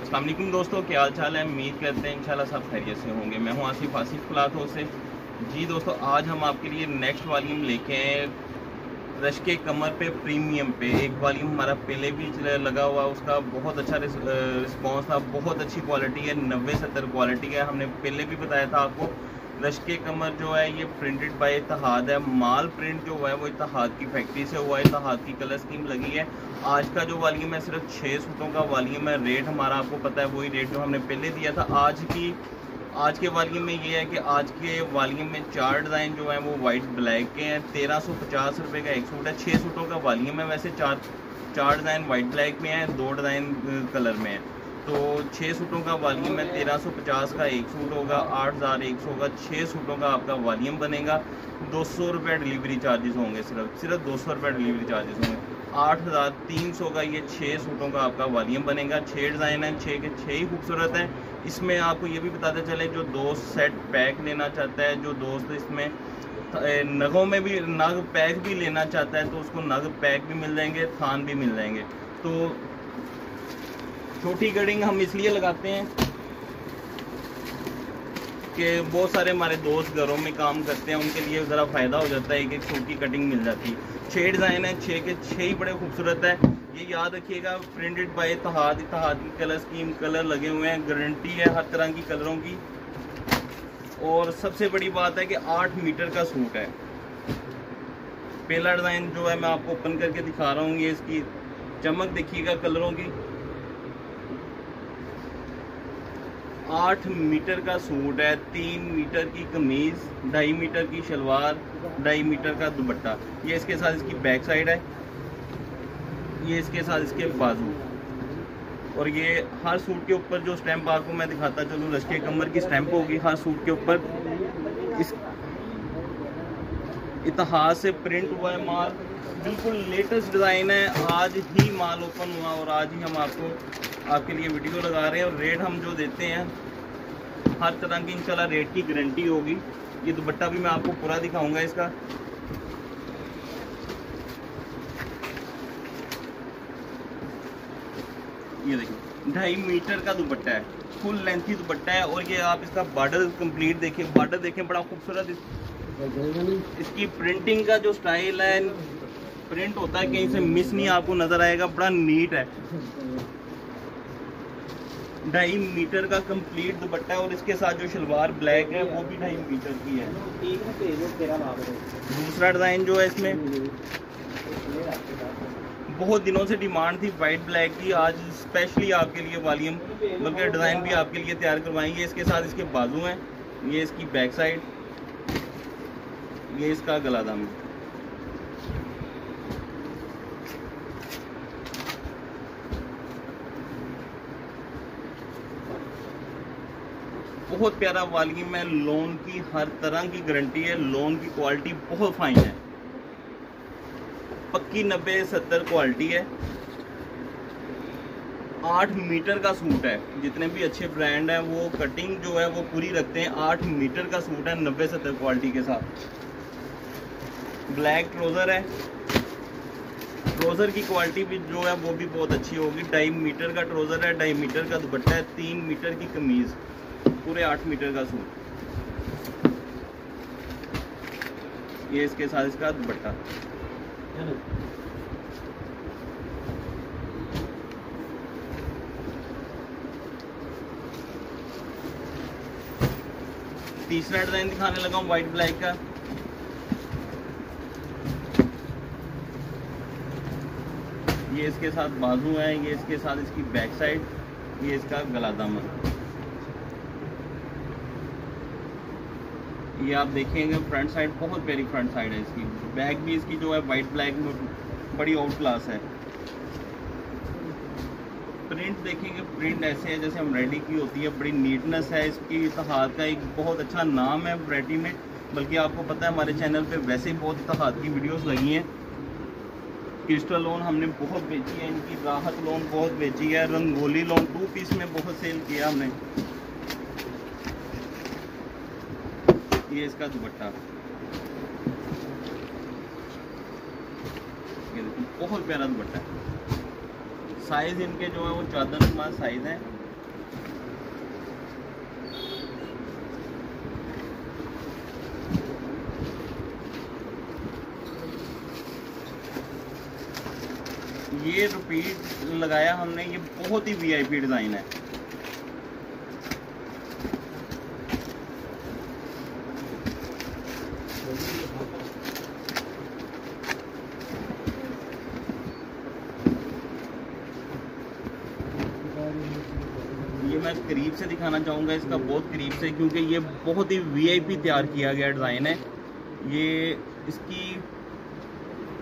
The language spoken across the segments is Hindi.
अस्सलाम वालेकुम दोस्तों, क्या हाल चाल है। उम्मीद करते हैं इंशाल्लाह सब खैरियत से होंगे। मैं हूं आसिफ क्लाथों से। जी दोस्तों, आज हम आपके लिए नेक्स्ट वॉल्यूम लेके आए रश के कमर पे प्रीमियम पे। एक वॉल्यूम हमारा पहले भी लगा हुआ, उसका बहुत अच्छा रिस्पॉन्स था, बहुत अच्छी क्वालिटी है, 90-70 क्वालिटी है। हमने पहले भी बताया था आपको। रश के कमर जो है ये प्रिंटेड बाय इत्तेहाद है। माल प्रिंट जो है वो इत्तेहाद की फैक्ट्री से हुआ है, इत्तेहाद की कलर स्कीम लगी है। आज का जो वॉल्यूम है सिर्फ 6 सूटों का वॉल्यूम है। रेट हमारा आपको पता है, वही रेट जो हमने पहले दिया था। आज के वॉल्यूम में ये है कि आज के वॉल्यूम में 4 डिज़ाइन जो है वो वाइट ब्लैक के हैं। 1350 रुपये का एक सूट है। 6 सूटों का वॉल्यूम है। वैसे चार डिज़ाइन वाइट ब्लैक में है, 2 डिज़ाइन कलर में है। तो 6 सूटों का वॉल्यूम है। 1350 का एक सूट होगा, 8100 का 6 सूटों का आपका वॉल्यूम बनेगा। 200 रुपये डिलीवरी चार्जेस होंगे, सिर्फ 200 रुपये डिलीवरी चार्जेस होंगे। 8300 का ये 6 सूटों का आपका वॉल्यूम बनेगा। 6 डिज़ाइन हैं, 6 के 6 ही खूबसूरत हैं। इसमें आपको ये भी बताते चले, जो दोस्त सेट पैक लेना चाहता है, जो दोस्त इसमें नगों में भी नग पैक भी लेना चाहता है तो उसको नग पैक भी मिल जाएंगे, थान भी मिल जाएंगे। तो छोटी कटिंग हम इसलिए लगाते हैं कि बहुत सारे हमारे दोस्त घरों में काम करते हैं, उनके लिए ज़रा फ़ायदा हो जाता है, एक सूट की कटिंग मिल जाती है। 6 डिज़ाइन है, 6 के 6 ही बड़े खूबसूरत है। ये याद रखिएगा, प्रिंटेड बाय इत्तेहाद की कलर स्कीम, कलर लगे हुए हैं, गारंटी है हर तरह की कलरों की। और सबसे बड़ी बात है कि 8 मीटर का सूट है। पहला डिज़ाइन जो है मैं आपको ओपन करके दिखा रहा हूँ, ये इसकी चमक देखिएगा कलरों की। 8 मीटर का सूट है, 3 मीटर की कमीज, 2.5 मीटर की शलवार, 2.5 मीटर का दुपट्टा। ये इसके साथ इसकी बैक साइड है, ये इसके साथ इसके बाजू। और ये हर सूट के ऊपर जो स्टैंप आपको मैं दिखाता चलूँ, रश के कमर की स्टैंप होगी हर सूट के ऊपर। इस इत्तेहाद से प्रिंट हुआ है माल, बिल्कुल लेटेस्ट डिज़ाइन है। आज ही माल ओपन हुआ और आज ही हम आपके लिए वीडियो लगा रहे हैं। और रेट हम जो देते हैं हर तरह की इंशाल्लाह रेट की गारंटी होगी। ये दुपट्टा भी मैं आपको पूरा दिखाऊंगा इसका। ये देखिए, 2.5 मीटर का दुपट्टा है, फुल लेंथी दुपट्टा है। और ये आप इसका बॉर्डर कंप्लीट देखें, बॉर्डर देखें, बड़ा खूबसूरत। इसकी प्रिंटिंग का जो स्टाइल है, प्रिंट होता है कहीं से मिस नहीं आपको नजर आएगा, बड़ा नीट है। 2.5 मीटर का कंप्लीट दुपट्टा है। और इसके साथ जो शलवार ब्लैक है वो भी 2.5 मीटर की है। दूसरा डिज़ाइन जो है इसमें बहुत दिनों से डिमांड थी वाइट ब्लैक की, आज स्पेशली आपके लिए वॉल्यूम बल्कि डिज़ाइन भी आपके लिए तैयार करवाएंगे। इसके साथ इसके बाजू हैं, ये इसकी बैक साइड, ये इसका गला दामन। बहुत प्यारा वॉल्यूम है। लोन की हर तरह की गारंटी है, लोन की क्वालिटी बहुत फाइन है, पक्की 90-70 क्वालिटी है। 8 मीटर का सूट है। जितने भी अच्छे ब्रांड हैं वो कटिंग जो है वो पूरी रखते हैं। 8 मीटर का सूट है 90-70 क्वालिटी के साथ। ब्लैक ट्राउज़र है, ट्राउज़र की क्वालिटी भी जो है वो भी बहुत अच्छी होगी। 2.5 मीटर का ट्राउज़र है, 2.5 मीटर का दुपट्टा है, 3 मीटर की कमीज, पूरे 8 मीटर का सूट। ये इसके साथ इसका दुपट्टा। तीसरा डिजाइन दिखाने लगा हूँ व्हाइट ब्लैक का। ये इसके साथ बाजू है, ये इसके साथ इसकी बैक साइड, ये इसका गला दामन। ये आप देखेंगे फ्रंट साइड बहुत प्यारी फ्रंट साइड है इसकी। बैक भी इसकी जो है वाइट ब्लैक में बड़ी आउट क्लास है। प्रिंट देखेंगे, प्रिंट ऐसे है जैसे हम रेडी की होती है, बड़ी नीटनेस है इसकी। इत्तेहाद का एक बहुत अच्छा नाम है वैरायटी में, बल्कि आपको पता है हमारे चैनल पे वैसे ही बहुत इत्तेहाद की वीडियोस लगी हैं। क्रिस्टल लोन हमने बहुत बेची है, इनकी राहत लोन बहुत बेची है, रंगोली लोन 2 पीस में बहुत सेल किया हमने। ये इसका दुपट्टा, ये देखिए बहुत प्यारा दुपट्टा है। साइज इनके जो है वो चादर नुमा साइज है। ये रिपीट लगाया हमने, ये बहुत ही VIP डिज़ाइन है। ये मैं करीब से दिखाना चाहूँगा इसका, बहुत करीब से, क्योंकि ये बहुत ही VIP तैयार किया गया डिज़ाइन है। ये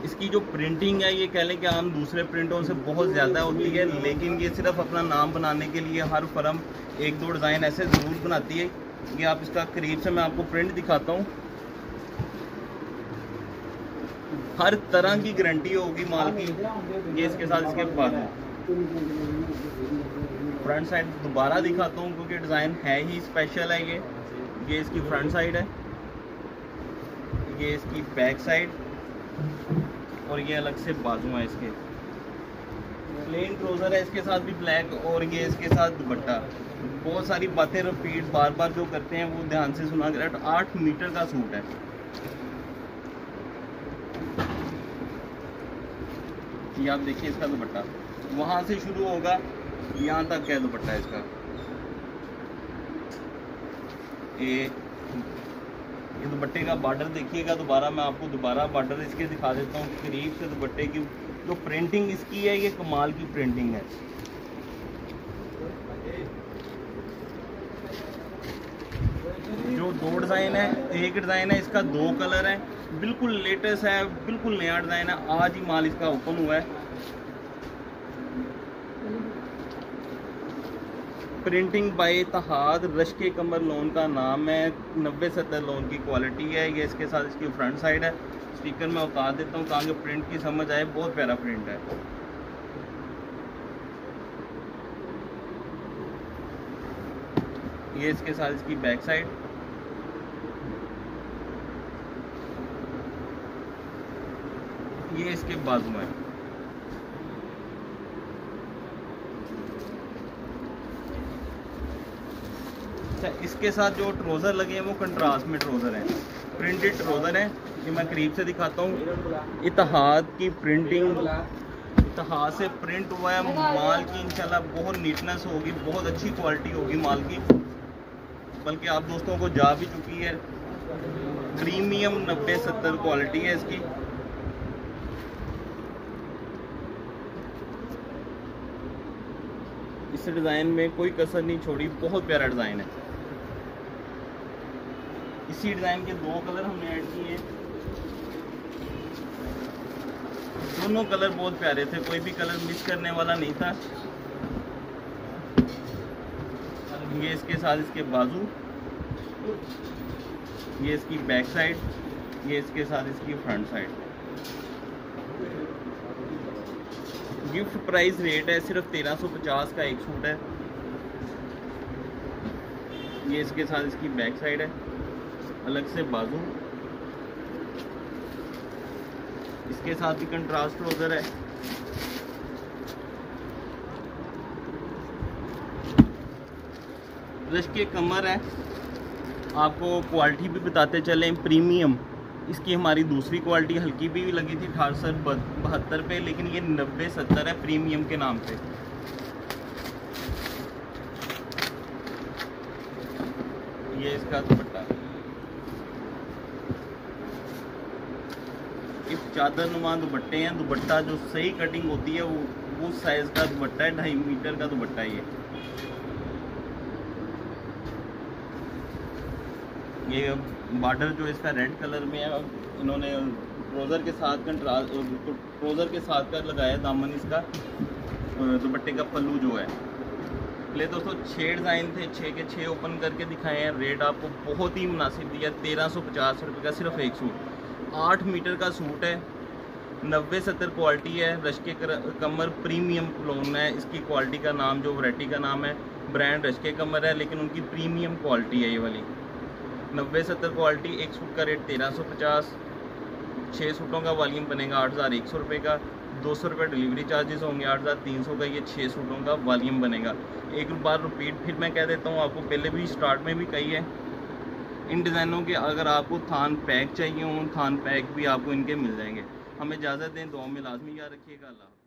इसकी जो प्रिंटिंग है, ये कह लें कि आम दूसरे प्रिंटों से बहुत ज़्यादा होती है, लेकिन ये सिर्फ अपना नाम बनाने के लिए हर फर्म एक दो डिज़ाइन ऐसे ज़रूर बनाती है। ये आप इसका करीब से मैं आपको प्रिंट दिखाता हूँ। हर तरह की गारंटी होगी माल की। ये इसके साथ इसके बाद फ्रंट साइड दोबारा दिखाता हूँ, क्योंकि डिज़ाइन है ही स्पेशल है। ये इसकी फ्रंट साइड है, ये इसकी बैक साइड, और ये अलग से बाजू है इसके। प्लेन ट्राउज़र है इसके साथ भी ब्लैक, और ये इसके साथ दुपट्टा। बहुत सारी बातें रिपीट बार बार जो करते हैं वो ध्यान से सुना करें। 8 मीटर का सूट है। ये आप देखिए इसका दुपट्टा वहाँ से शुरू होगा, यहाँ तक है दुपट्टा इसका। ये दुपट्टे का बॉर्डर देखिएगा, दोबारा मैं आपको दोबारा बॉर्डर इसके दिखा देता हूँ करीब से। दुपट्टे की जो प्रिंटिंग इसकी है, ये कमाल की प्रिंटिंग है। जो दो डिज़ाइन है, एक डिज़ाइन है इसका 2 कलर है, बिल्कुल लेटेस्ट है, बिल्कुल नया डिज़ाइन है। आज ही माल इसका ओपन हुआ है। प्रिंटिंग बाय इत्तेहाद, रश्के कमर लोन का नाम है। 90-70 लोन की क्वालिटी है। ये इसके साथ इसकी फ्रंट साइड है। स्टिकर मैं उतार देता हूँ ताकि प्रिंट की समझ आए। बहुत प्यारा प्रिंट है। ये इसके साथ इसकी बैक साइड, ये इसके बाजू है। अच्छा, इसके साथ जो ट्राउज़र लगे हैं वो कंट्रास्ट में ट्राउज़र हैं, प्रिंटेड ट्राउज़र हैं। ये मैं करीब से दिखाता हूँ। इत्तेहाद की प्रिंटिंग, इत्तेहाद से प्रिंट हुआ है। माल की इंशाल्लाह बहुत नीटनेस होगी, बहुत अच्छी क्वालिटी होगी माल की, बल्कि आप दोस्तों को जा भी चुकी है। प्रीमियम 90-70 क्वालिटी है इसकी। इस डिज़ाइन में कोई कसर नहीं छोड़ी, बहुत प्यारा डिज़ाइन है। इसी डिज़ाइन के 2 कलर हमने ऐड किए हैं। दोनों कलर बहुत प्यारे थे, कोई भी कलर मिस करने वाला नहीं था। ये इसके साथ इसके बाजू, ये इसकी बैक साइड, ये इसके साथ इसकी front side. Gift price rate है सिर्फ 1350 का एक सूट है। ये इसके साथ इसकी बैक साइड है, अलग से बाजू। इसके साथ भी कंट्रास्ट ट्राउज़र है। रश्के कमर है। आपको क्वालिटी भी बताते चलें, प्रीमियम। इसकी हमारी दूसरी क्वालिटी हल्की भी लगी थी 1872 पे, लेकिन ये 90-70 है प्रीमियम के नाम पे। ये इसका दुपट्टा, इस चादर नुमा दुपट्टे हैं। दुपट्टा जो सही कटिंग होती है वो साइज का दुपट्टा है, 2.5 मीटर का दुपट्टा है ये बॉर्डर जो इसका रेड कलर में है, इन्होंने ट्राउज़र के साथ ट्राउज़र के साथ का लगाया दामन इसका। दुपट्टे का पल्लू जो है, पहले दोस्तों 6 डिज़ाइन थे, 6 के 6 ओपन करके दिखाए हैं। रेट आपको बहुत ही मुनासिब दिया, 1350 रुपये का सिर्फ एक सूट। 8 मीटर का सूट है, 90-70 क्वालिटी है। रश्के कमर प्रीमियम लोन है। इसकी क्वालिटी का नाम, जो वैरायटी का नाम है, ब्रांड रश्के कमर है, लेकिन उनकी प्रीमियम क्वालिटी है ये वाली। 90-70 क्वालिटी, एक सूट का रेट 1350। 6 सूटों का वॉल्यूम बनेगा 8100 रुपये का। 200 रुपये डिलीवरी चार्जेस होंगे। 8300 का ये 6 सूटों का वॉल्यूम बनेगा। एक बार रिपीट फिर मैं कह देता हूँ, आपको पहले भी स्टार्ट में भी कही है, इन डिज़ाइनों के अगर आपको थान पैक चाहिए हो, थान पैक भी आपको इनके मिल जाएंगे। हमें इजाज़त दें, दुआ में लाजमी याद रखिएगा। अल्लाह।